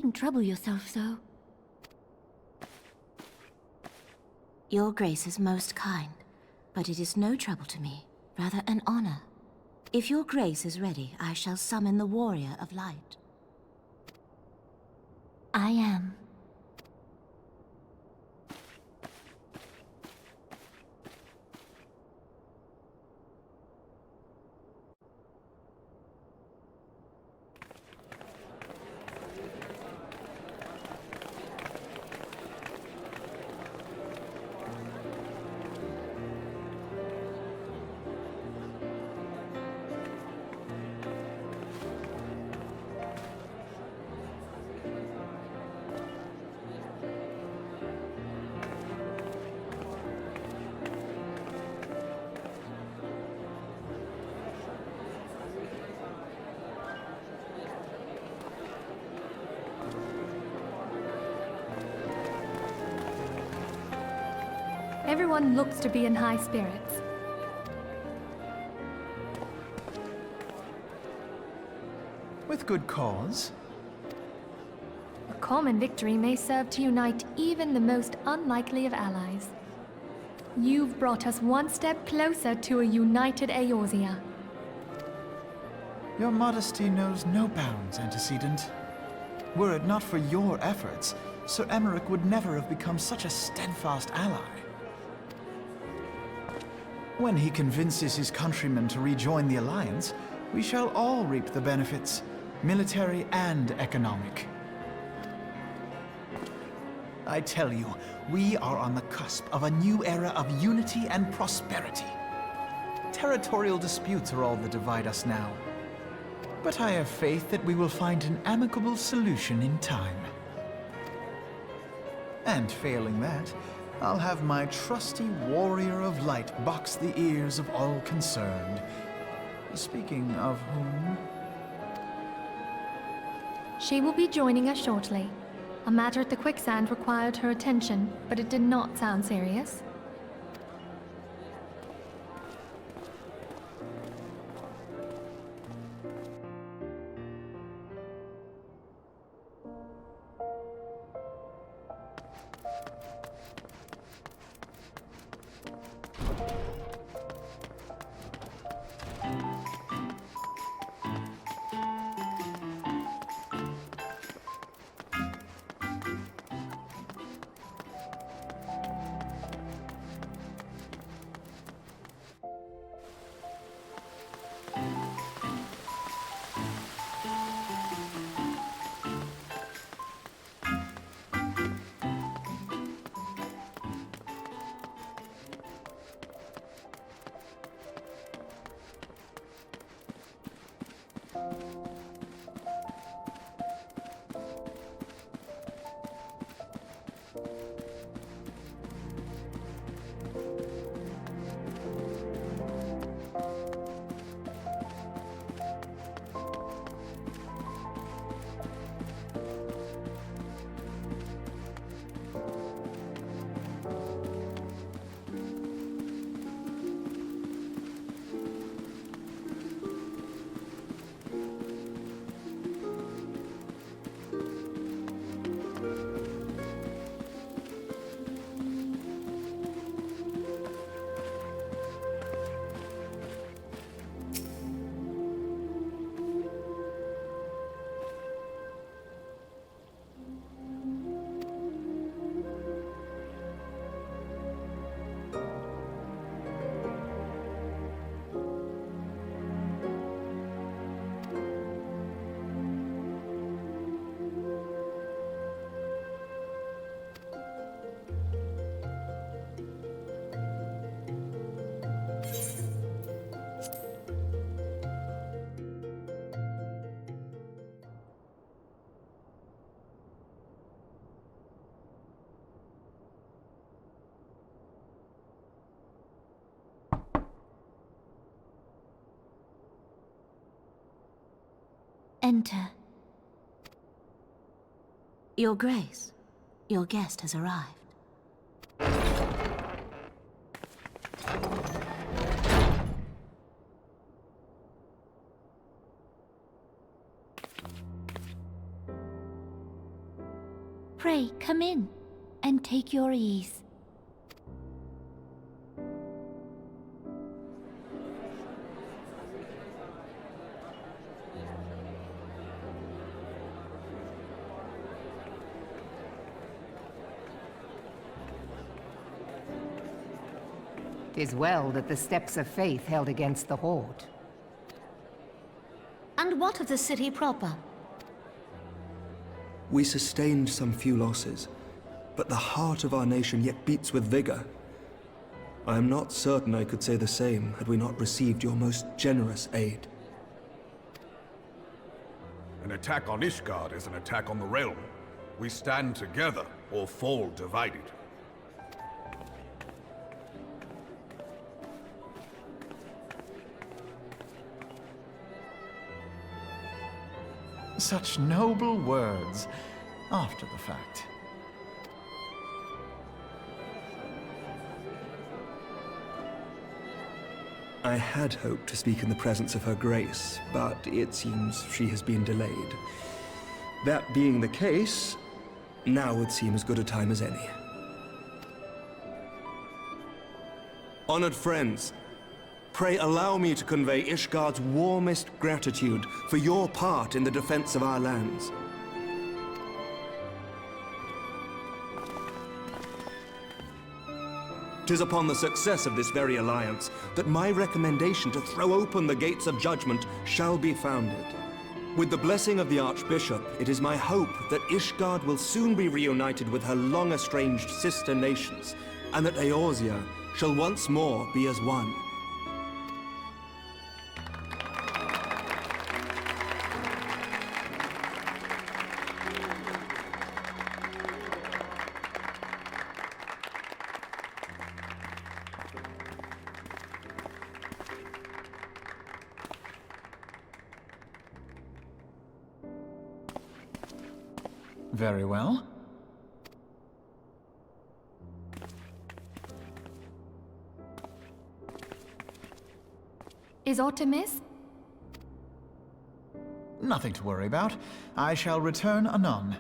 needn't trouble yourself so. Your Grace is most kind, but it is no trouble to me, rather an honor. If your Grace is ready, I shall summon the Warrior of Light. I am. Everyone looks to be in high spirits. With good cause. A common victory may serve to unite even the most unlikely of allies. You've brought us one step closer to a united Eorzea. Your modesty knows no bounds, antecedent. Were it not for your efforts, Sir Emmerich would never have become such a steadfast ally. When he convinces his countrymen to rejoin the Alliance, we shall all reap the benefits, military and economic. I tell you, we are on the cusp of a new era of unity and prosperity. Territorial disputes are all that divide us now. But I have faith that we will find an amicable solution in time. And failing that, I'll have my trusty Warrior of Light box the ears of all concerned. Speaking of whom... She will be joining us shortly. A matter at the quicksand required her attention, but it did not sound serious. Enter. Your Grace, your guest has arrived. Come in, and take your ease. "'Tis well that the steps of faith held against the Horde." And what of the city proper? We sustained some few losses, but the heart of our nation yet beats with vigor. I am not certain I could say the same had we not received your most generous aid. An attack on Ishgard is an attack on the realm. We stand together or fall divided. Such noble words after the fact. I had hoped to speak in the presence of her grace, but it seems she has been delayed. That being the case, now would seem as good a time as any. Honored friends, pray allow me to convey Ishgard's warmest gratitude for your part in the defense of our lands. "'Tis upon the success of this very alliance that my recommendation to throw open the gates of judgment shall be founded. With the blessing of the Archbishop, it is my hope that Ishgard will soon be reunited with her long-estranged sister nations, and that Eorzea shall once more be as one." Very well. Is aught amiss? Nothing to worry about. I shall return anon.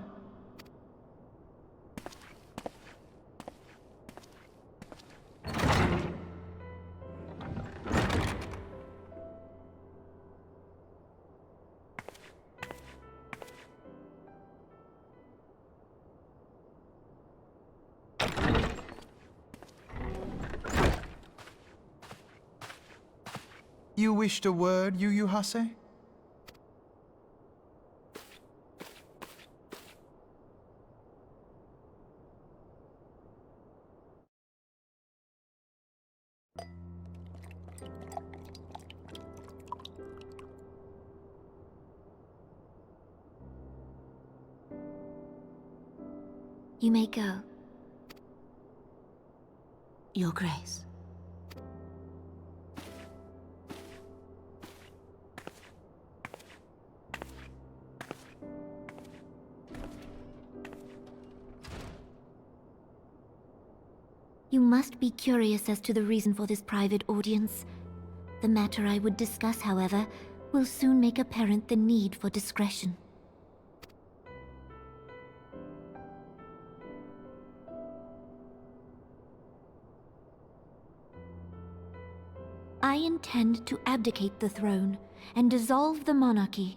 You wished a word, Yu Hase? You may go. Your Grace. You must be curious as to the reason for this private audience. The matter I would discuss, however, will soon make apparent the need for discretion. I intend to abdicate the throne and dissolve the monarchy.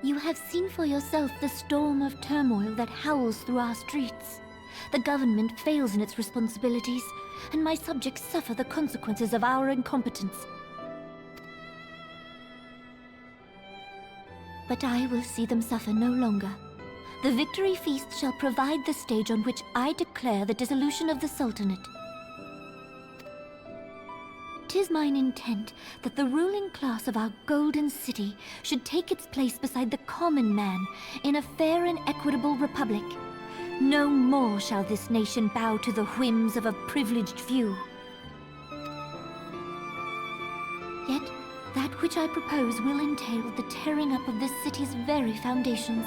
You have seen for yourself the storm of turmoil that howls through our streets. The government fails in its responsibilities, and my subjects suffer the consequences of our incompetence. But I will see them suffer no longer. The victory feast shall provide the stage on which I declare the dissolution of the Sultanate. 'Tis mine intent that the ruling class of our Golden City should take its place beside the common man in a fair and equitable republic. No more shall this nation bow to the whims of a privileged few. Yet, that which I propose will entail the tearing up of this city's very foundations.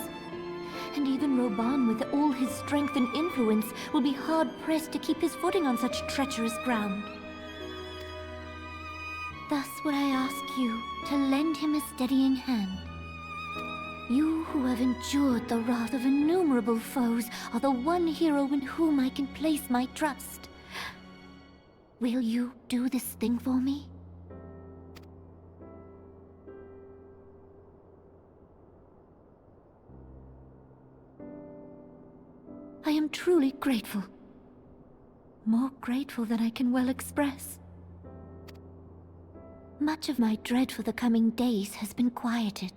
And even Roban, with all his strength and influence, will be hard-pressed to keep his footing on such treacherous ground. Thus would I ask you to lend him a steadying hand. You who have endured the wrath of innumerable foes are the one hero in whom I can place my trust. Will you do this thing for me? I am truly grateful. More grateful than I can well express. Much of my dread for the coming days has been quieted.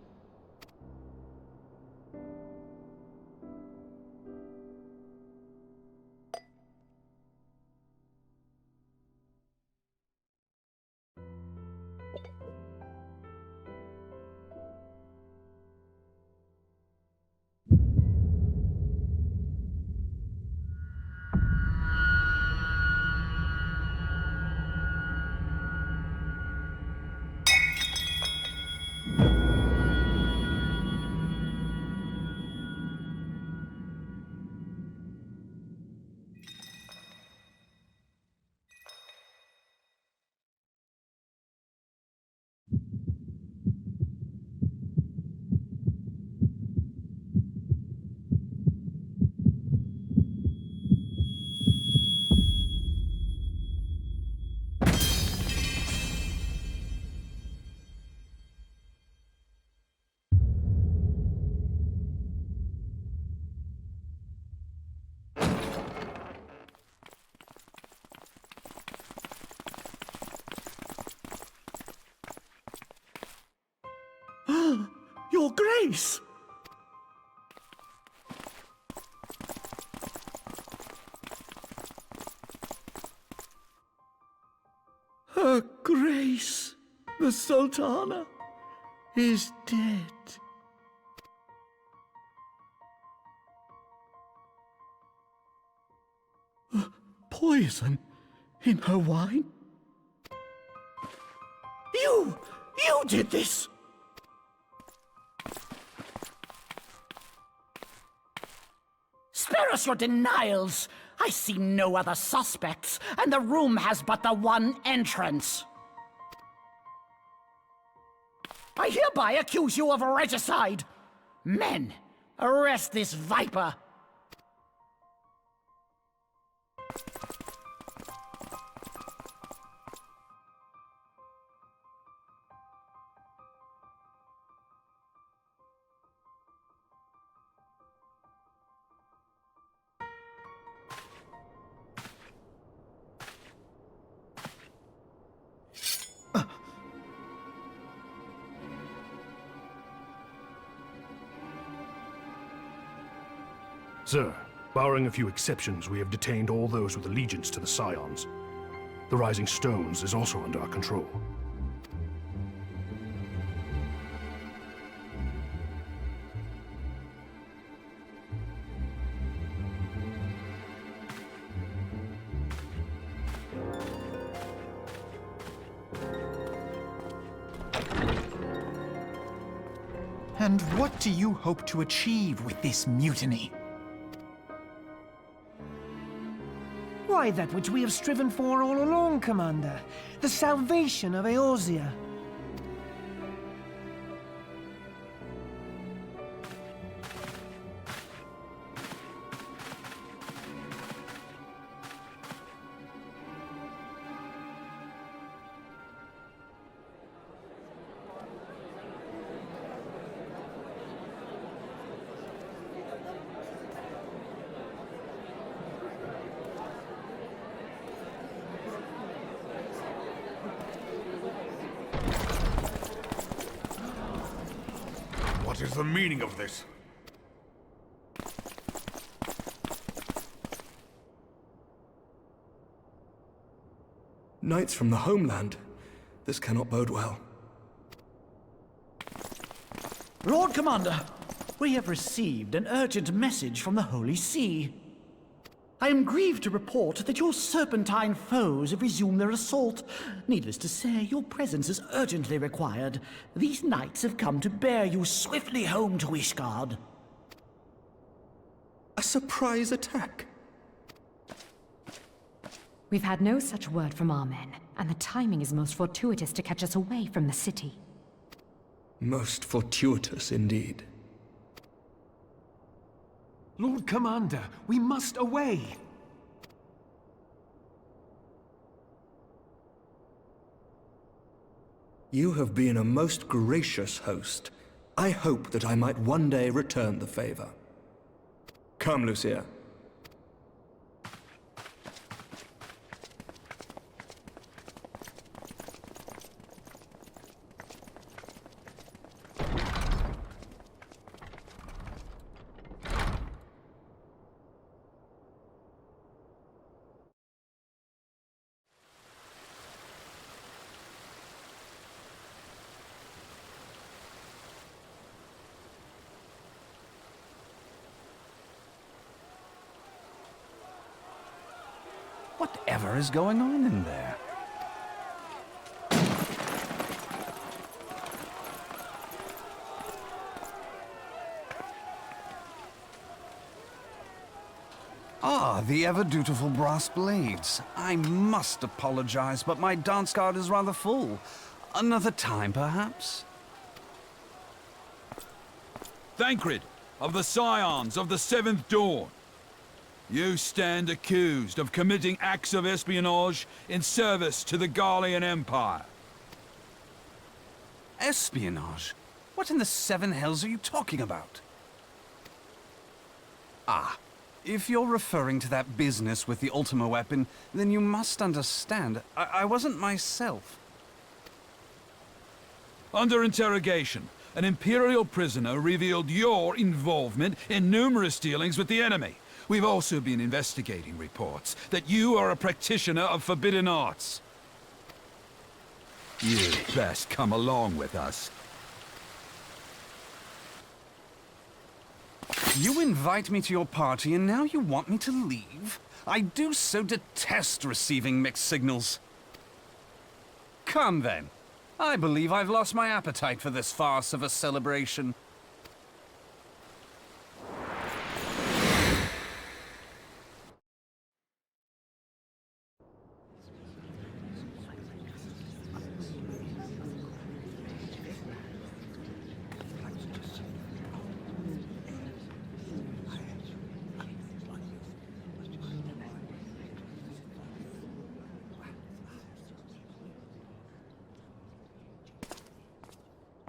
Your Grace! Her Grace, the Sultana, is dead. Poison in her wine? You did this! Spare us your denials! I see no other suspects, and the room has but the one entrance. I hereby accuse you of regicide! Men, arrest this viper! Sir, barring a few exceptions, we have detained all those with allegiance to the Scions. The Rising Stones is also under our control. And what do you hope to achieve with this mutiny? Why, that which we have striven for all along, Commander. The salvation of Eorzea. What is the meaning of this? Knights from the homeland. This cannot bode well. Lord Commander, we have received an urgent message from the Holy See. I am grieved to report that your serpentine foes have resumed their assault. Needless to say, your presence is urgently required. These knights have come to bear you swiftly home to Ishgard. A surprise attack? We've had no such word from our men. And the timing is most fortuitous to catch us away from the city. Most fortuitous indeed. Lord Commander, we must away! You have been a most gracious host. I hope that I might one day return the favor. Come, Lucia. Whatever is going on in there? Ah, the ever-dutiful brass blades. I must apologize, but my dance card is rather full. Another time, perhaps? Thancred, of the Scions of the Seventh Dawn. You stand accused of committing acts of espionage in service to the Garlean Empire. Espionage? What in the seven hells are you talking about? Ah, if you're referring to that business with the Ultima weapon, then you must understand, I wasn't myself. Under interrogation, an Imperial prisoner revealed your involvement in numerous dealings with the enemy. We've also been investigating reports that you are a practitioner of forbidden arts. You'd best come along with us. You invite me to your party and now you want me to leave? I do so detest receiving mixed signals. Come then. I believe I've lost my appetite for this farce of a celebration.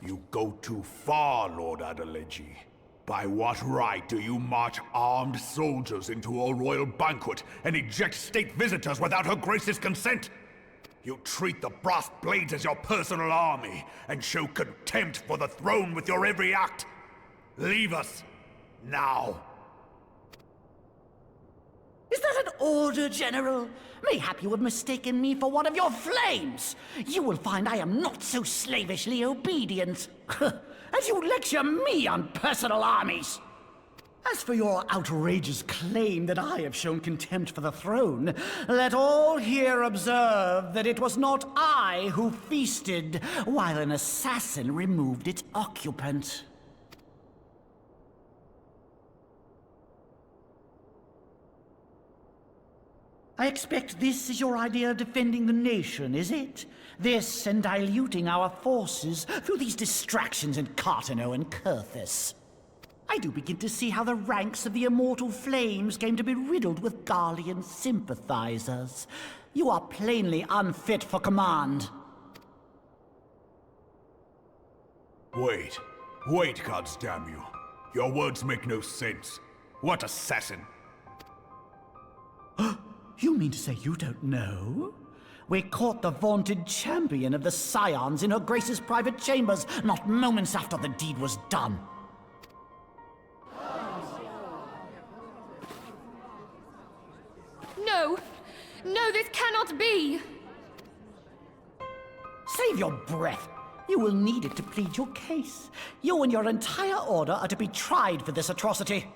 You go too far, Lord Adeleji. By what right do you march armed soldiers into a royal banquet and eject state visitors without her grace's consent? You treat the brass blades as your personal army and show contempt for the throne with your every act. Leave us, now. Is that an order, General? Mayhap you have mistaken me for one of your flames. You will find I am not so slavishly obedient. As you lecture me on personal armies. As for your outrageous claim that I have shown contempt for the throne, let all here observe that it was not I who feasted while an assassin removed its occupant. I expect this is your idea of defending the nation, is it? This and diluting our forces through these distractions in Cartano and Kurthus. I do begin to see how the ranks of the Immortal Flames came to be riddled with Garlean sympathizers. You are plainly unfit for command. Wait, goddamn you. Your words make no sense. What assassin? You mean to say you don't know? We caught the vaunted champion of the Scions in her Grace's private chambers, not moments after the deed was done. No! No, this cannot be! Save your breath. You will need it to plead your case. You and your entire order are to be tried for this atrocity.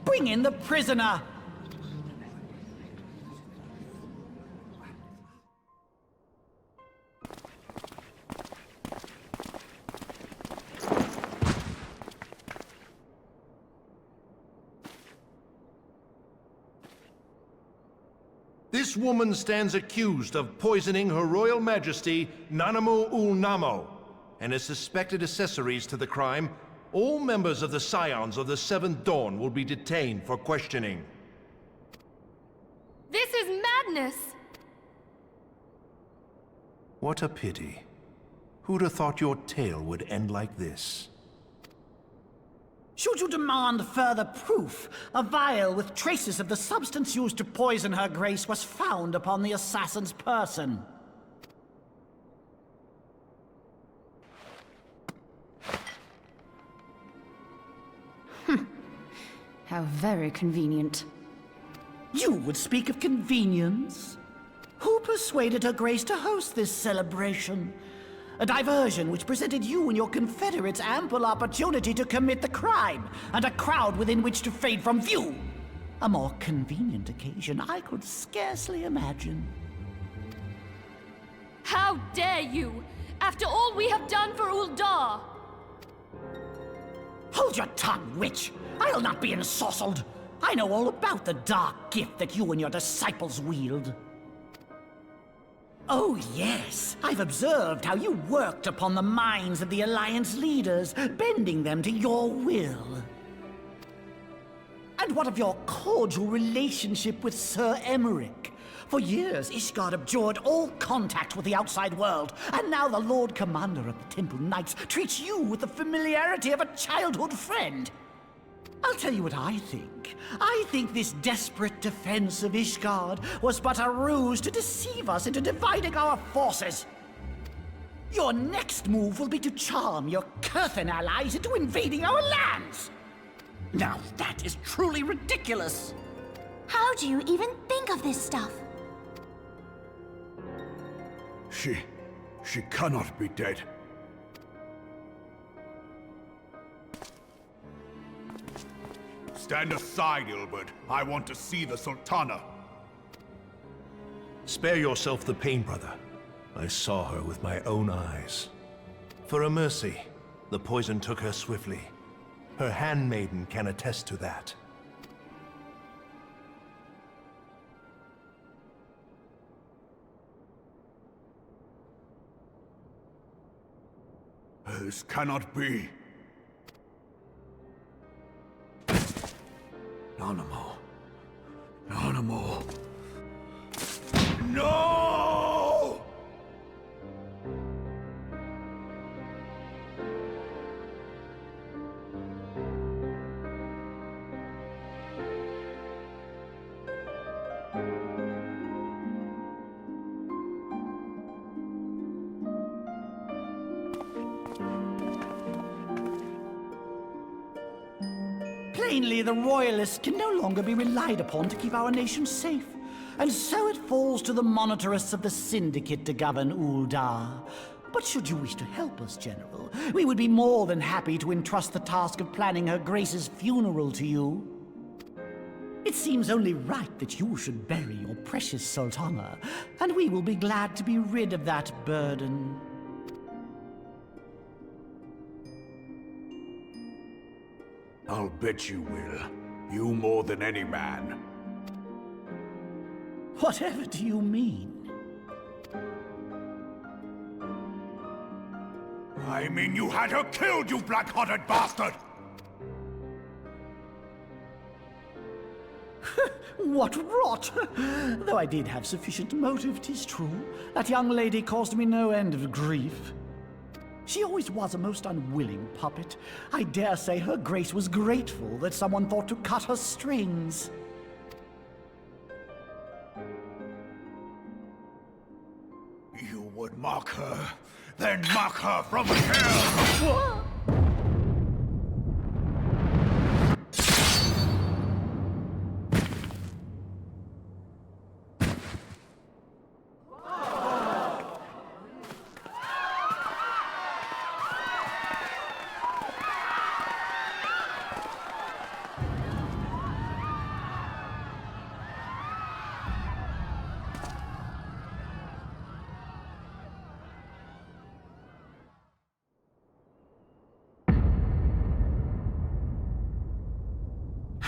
Bring in the prisoner! This woman stands accused of poisoning Her Royal Majesty Nanamu ul Namo, and as suspected accessories to the crime, all members of the Scions of the Seventh Dawn will be detained for questioning. This is madness! What a pity. Who'd have thought your tale would end like this? Should you demand further proof, a vial with traces of the substance used to poison Her Grace was found upon the assassin's person. How very convenient. You would speak of convenience? Who persuaded Her Grace to host this celebration? A diversion which presented you and your confederates ample opportunity to commit the crime, and a crowd within which to fade from view. A more convenient occasion I could scarcely imagine. How dare you! After all we have done for Uldar! Hold your tongue, witch! I'll not be ensorcelled! I know all about the dark gift that you and your disciples wield. Oh yes, I've observed how you worked upon the minds of the Alliance leaders, bending them to your will. And what of your cordial relationship with Sir Emmerich? For years, Ishgard abjured all contact with the outside world, and now the Lord Commander of the Temple Knights treats you with the familiarity of a childhood friend. I'll tell you what I think. I think this desperate defense of Ishgard was but a ruse to deceive us into dividing our forces. Your next move will be to charm your Kurthan allies into invading our lands. Now that is truly ridiculous. How do you even think of this stuff? She cannot be dead. Stand aside, Ilbert. I want to see the Sultana. Spare yourself the pain, brother. I saw her with my own eyes. For a mercy, the poison took her swiftly. Her handmaiden can attest to that. This cannot be. Nanamo. Nanamo. No! Plainly, the Royalists can no longer be relied upon to keep our nation safe. And so it falls to the monitorists of the Syndicate to govern Uldar. But should you wish to help us, General, we would be more than happy to entrust the task of planning Her Grace's funeral to you. It seems only right that you should bury your precious Sultana, and we will be glad to be rid of that burden. I'll bet you will. You more than any man. Whatever do you mean? I mean you had her killed, you black-hearted bastard! What rot! Though I did have sufficient motive, 'tis true. That young lady caused me no end of grief. She always was a most unwilling puppet. I dare say Her Grace was grateful that someone thought to cut her strings. You would mock her, then mock her from hell! What?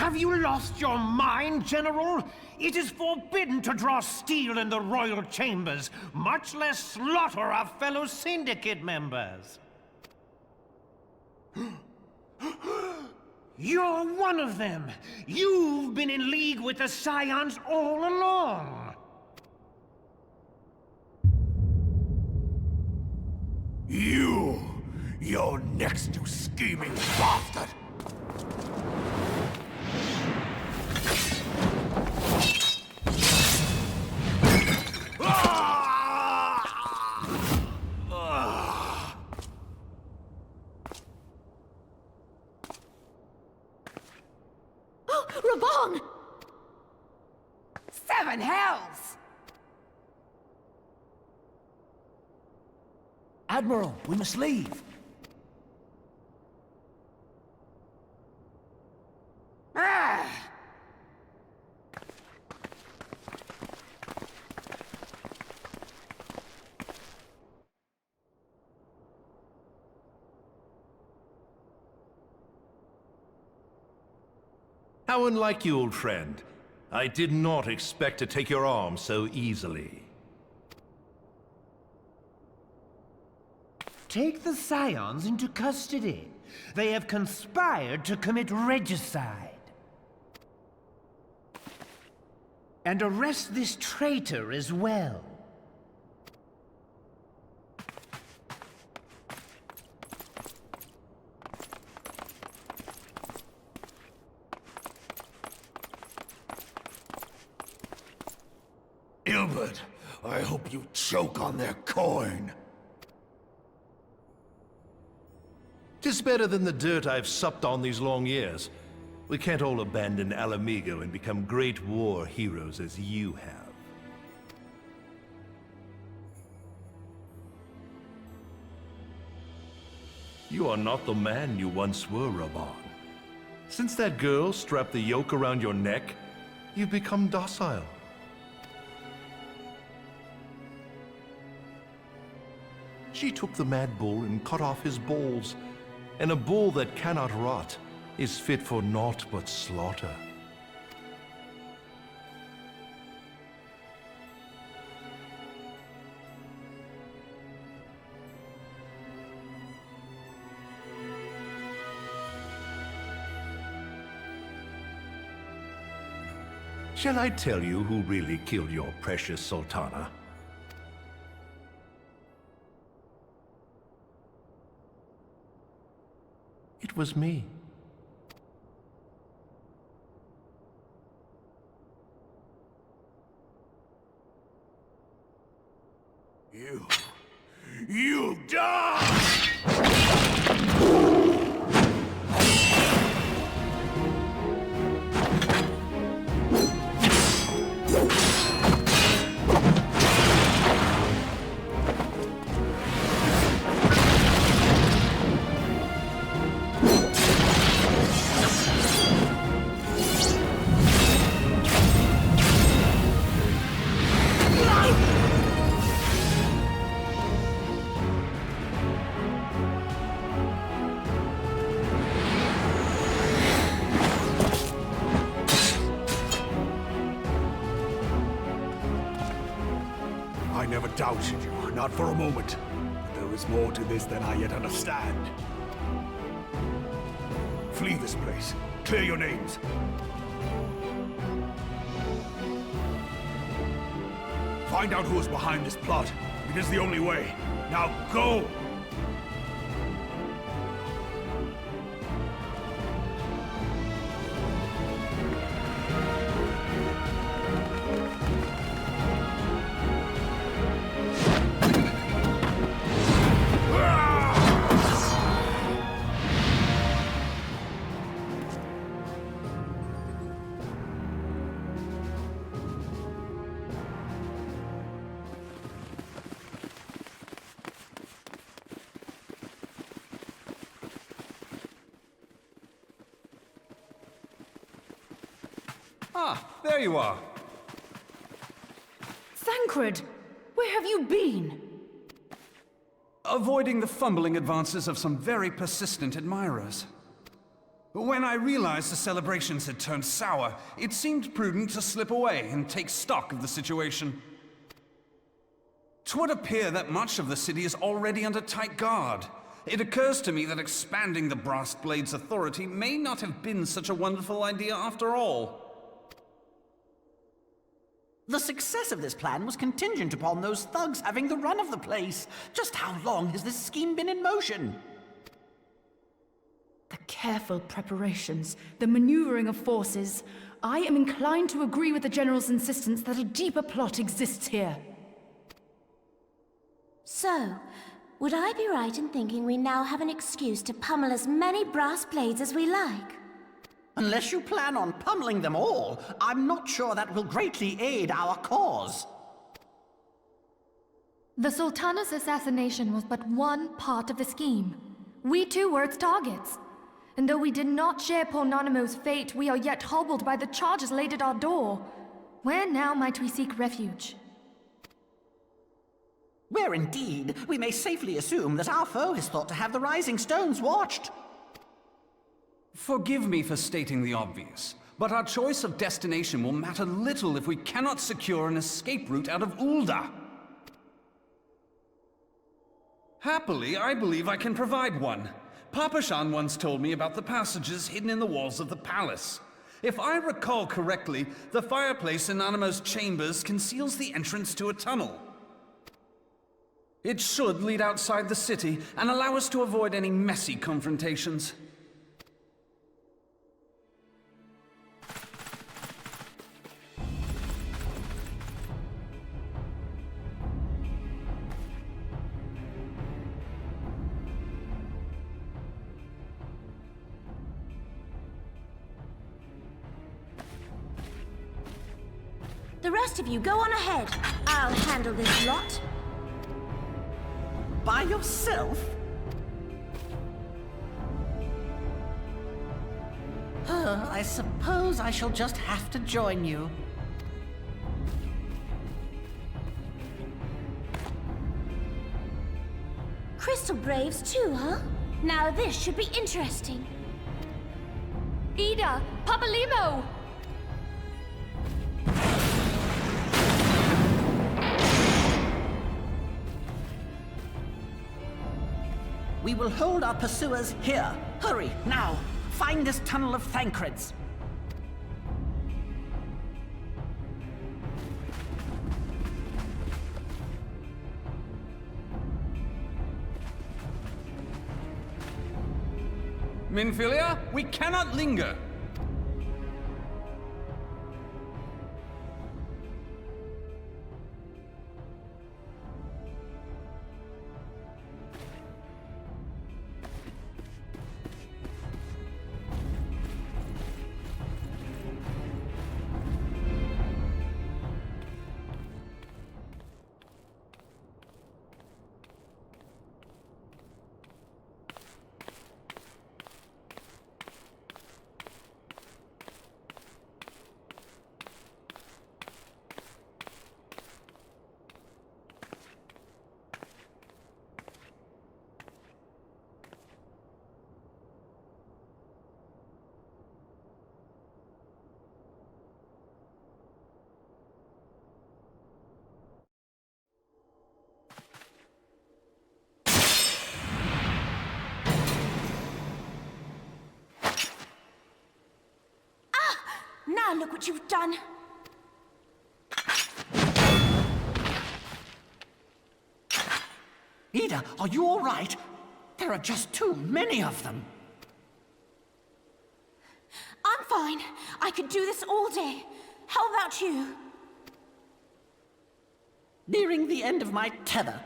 Have you lost your mind, General? It is forbidden to draw steel in the royal chambers, much less slaughter our fellow syndicate members. You're one of them! You've been in league with the Scions all along! You're next, you scheming bastard! Raban! Seven hells! Admiral, we must leave. Ah! How unlike you, old friend. I did not expect to take your arm so easily. Take the Scions into custody. They have conspired to commit regicide. And arrest this traitor as well. Ilbert, I hope you choke on their coin. 'Tis better than the dirt I've supped on these long years. We can't all abandon Alamigo and become great war heroes as you have. You are not the man you once were, Raban. Since that girl strapped the yoke around your neck, you've become docile. She took the mad bull and cut off his balls, and a bull that cannot rot is fit for naught but slaughter. Shall I tell you who really killed your precious Sultana? It was me. You die! I never doubted you, not for a moment. But there is more to this than I yet understand. Flee this place. Clear your names. Find out who is behind this plot. It is the only way. Now go! Ah, there you are. Thancred! Where have you been? Avoiding the fumbling advances of some very persistent admirers. When I realized the celebrations had turned sour, it seemed prudent to slip away and take stock of the situation. 'Twould appear that much of the city is already under tight guard. It occurs to me that expanding the Brass Blade's authority may not have been such a wonderful idea after all. The success of this plan was contingent upon those thugs having the run of the place. Just how long has this scheme been in motion? The careful preparations, the maneuvering of forces. I am inclined to agree with the General's insistence that a deeper plot exists here. So, would I be right in thinking we now have an excuse to pummel as many brass blades as we like? Unless you plan on pummeling them all, I'm not sure that will greatly aid our cause. The Sultana's assassination was but one part of the scheme. We too were its targets. And though we did not share Pornonimo's fate, we are yet hobbled by the charges laid at our door. Where now might we seek refuge? Where indeed, we may safely assume that our foe is thought to have the Rising Stones watched. Forgive me for stating the obvious, but our choice of destination will matter little if we cannot secure an escape route out of Ulda. Happily, I believe I can provide one. Papashan once told me about the passages hidden in the walls of the palace. If I recall correctly, the fireplace in Animo's chambers conceals the entrance to a tunnel. It should lead outside the city and allow us to avoid any messy confrontations. The rest of you go on ahead. I'll handle this lot. By yourself? I suppose I shall just have to join you. Crystal Braves too, huh? Now this should be interesting. Ida! Papalimo! We will hold our pursuers here. Hurry, now! Find this tunnel of Thancreds. Minfilia, we cannot linger. Now look what you've done. Ida, are you all right? There are just too many of them. I'm fine. I could do this all day. How about you? Nearing the end of my tether.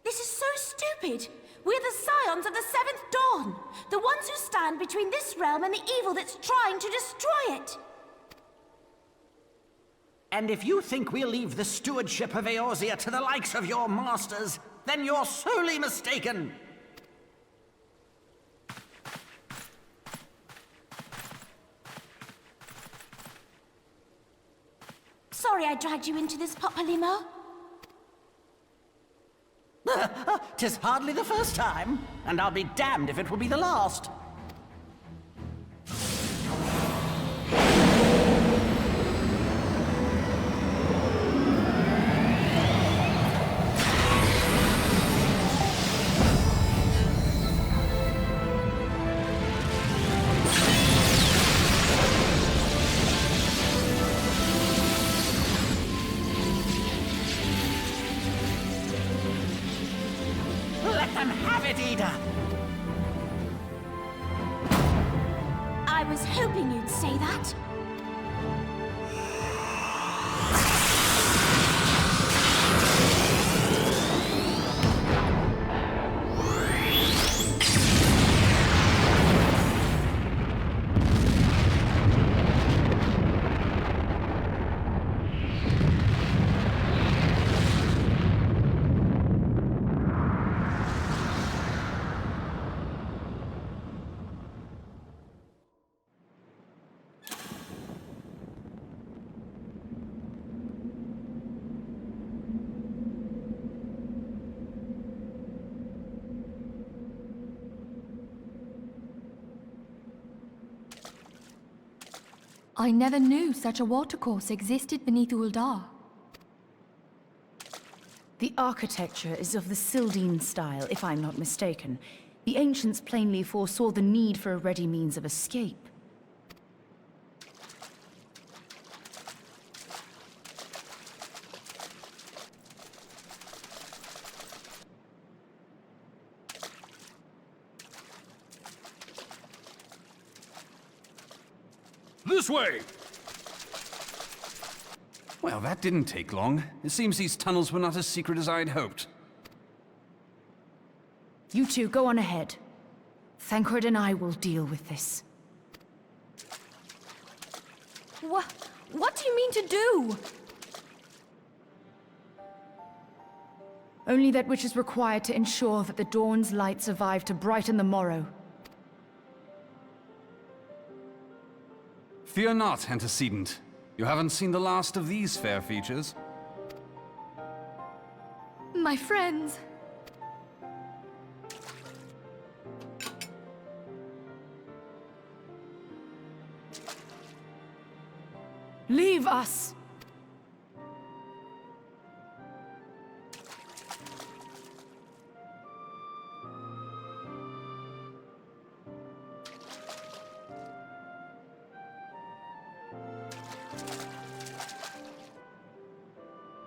This is so stupid. We're the scions of the Seventh Dawn. The ones who stand between this realm and the evil that's trying to destroy it. And if you think we'll leave the stewardship of Eorzea to the likes of your masters, then you're sorely mistaken. Sorry I dragged you into this, Papalymo. 'Tis hardly the first time, and I'll be damned if it will be the last. Let them have it, Ida! I was hoping you'd say that. I never knew such a watercourse existed beneath Uldar. The architecture is of the Sildine style, if I'm not mistaken. The ancients plainly foresaw the need for a ready means of escape. This way! Well, that didn't take long. It seems these tunnels were not as secret as I'd hoped. You two, go on ahead. Thancred and I will deal with this. What do you mean to do? Only that which is required to ensure that the dawn's light survive to brighten the morrow. Fear not, antecedent. You haven't seen the last of these fair features. My friends. Leave us!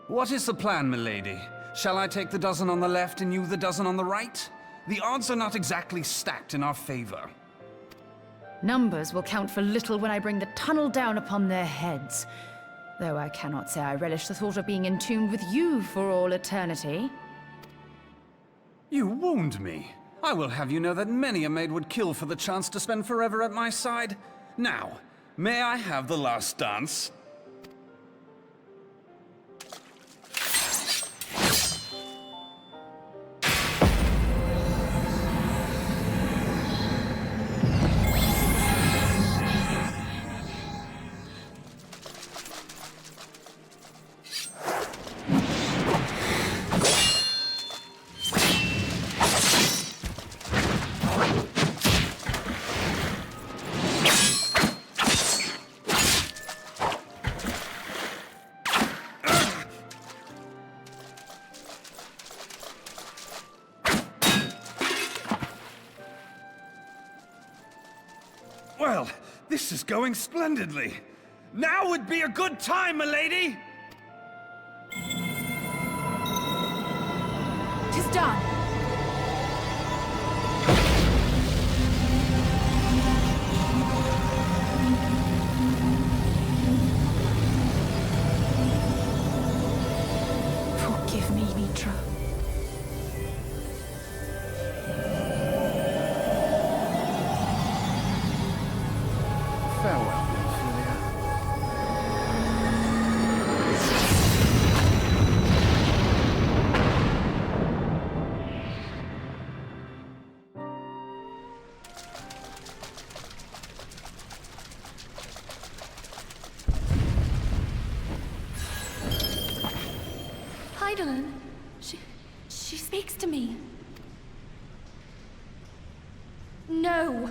What is the plan, milady? Shall I take the dozen on the left and you the dozen on the right? The odds are not exactly stacked in our favor. Numbers will count for little when I bring the tunnel down upon their heads. Though I cannot say I relish the thought of being entombed with you for all eternity. You wound me. I will have you know that many a maid would kill for the chance to spend forever at my side. Now, may I have the last dance? Well, this is going splendidly. Now would be a good time, milady! 'Tis done! Forgive me, Mitra. Farewell, Ophelia. Magdalene, she speaks to me. No.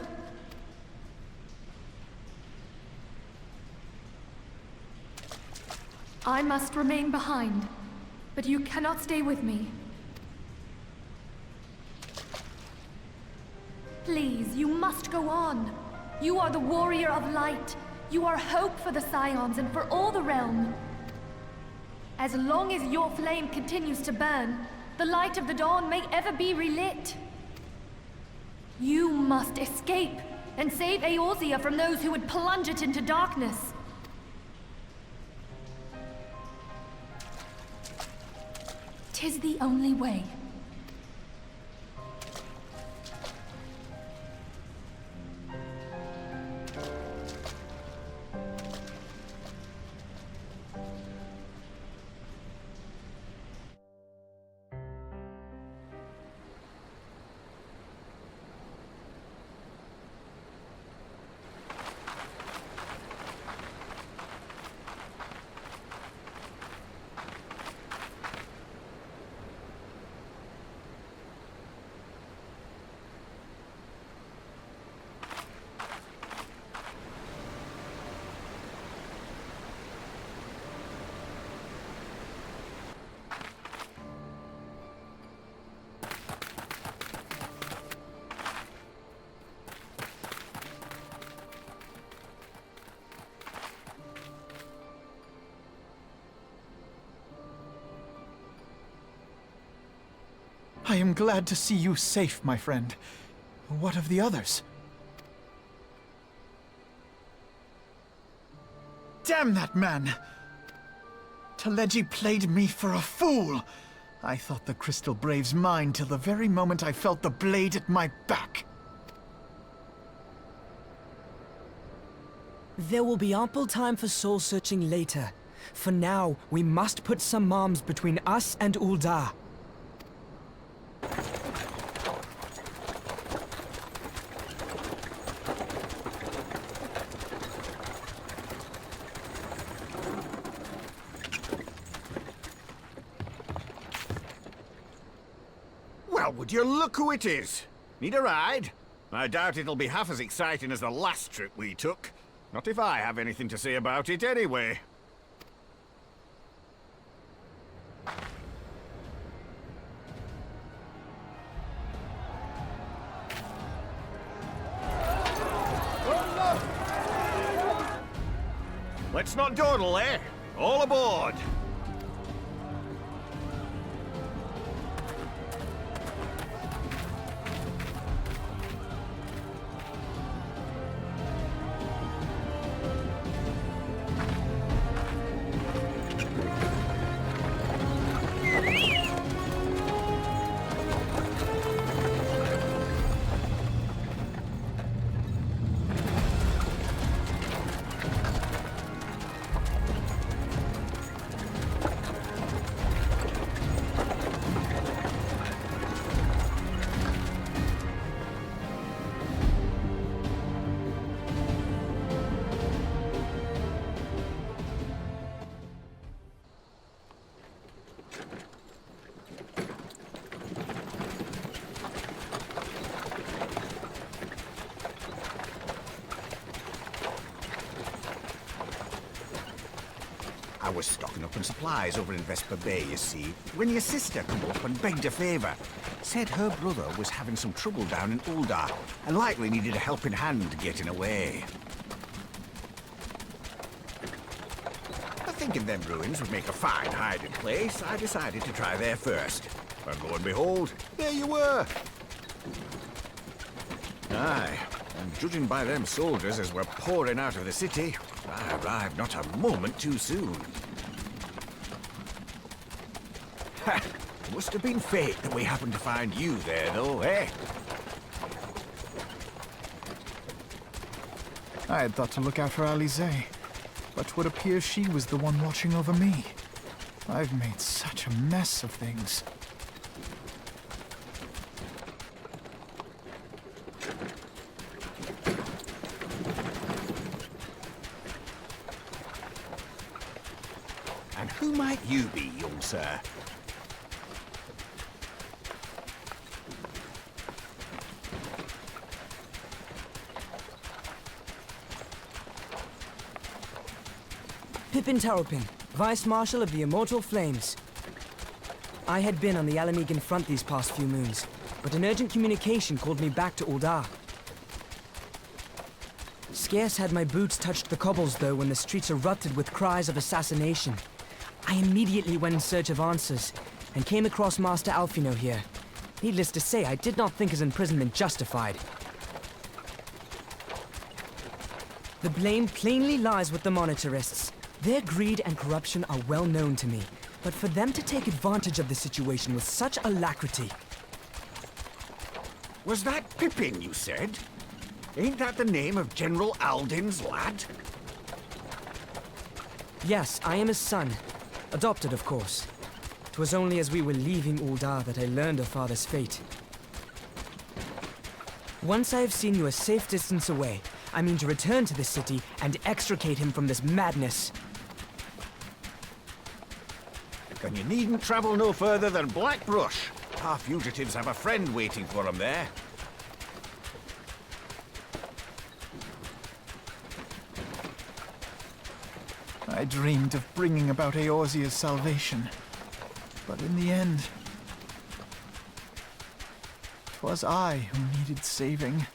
I must remain behind, but you cannot stay with me. Please, you must go on. You are the warrior of light. You are hope for the Scions and for all the realm. As long as your flame continues to burn, the light of the dawn may ever be relit. You must escape and save Eorzea from those who would plunge it into darkness. Tis the only way. I am glad to see you safe, my friend. What of the others? Damn that man! Teleji played me for a fool! I thought the Crystal Brave's mine till the very moment I felt the blade at my back. There will be ample time for soul-searching later. For now, we must put some arms between us and Ul'dah. Well, would you look who it is? Need a ride? I doubt it'll be half as exciting as the last trip we took. Not if I have anything to say about it anyway. Let's not dawdle, eh? All aboard! I was stocking up on supplies over in Vesper Bay, you see, when your sister come up and begged a favor. Said her brother was having some trouble down in Ul'dah, and likely needed a helping hand getting away. Thinking them ruins would make a fine hiding place, I decided to try there first. And lo and behold, there you were! Aye, and judging by them soldiers as were pouring out of the city, I arrived not a moment too soon. Ha! Must have been fate that we happened to find you there, though, eh? I had thought to look out for Alize, but would appear she was the one watching over me. I've made such a mess of things. And who might you be, young sir? Pippin Taropin, Vice Marshal of the Immortal Flames. I had been on the Alamegan front these past few moons, but an urgent communication called me back to Uldar. Scarce had my boots touched the cobbles, though, when the streets erupted with cries of assassination. I immediately went in search of answers, and came across Master Alfino here. Needless to say, I did not think his imprisonment justified. The blame plainly lies with the Monitarists. Their greed and corruption are well known to me, but for them to take advantage of the situation with such alacrity... Was that Pippin, you said? Ain't that the name of General Alden's lad? Yes, I am his son. Adopted, of course. 'Twas only as we were leaving Uldar that I learned of father's fate. Once I have seen you a safe distance away, I mean to return to the city and extricate him from this madness. Then you needn't travel no further than Blackbrush. Our fugitives have a friend waiting for them there. I dreamed of bringing about Eorzea's salvation, but in the end, 'twas I who needed saving.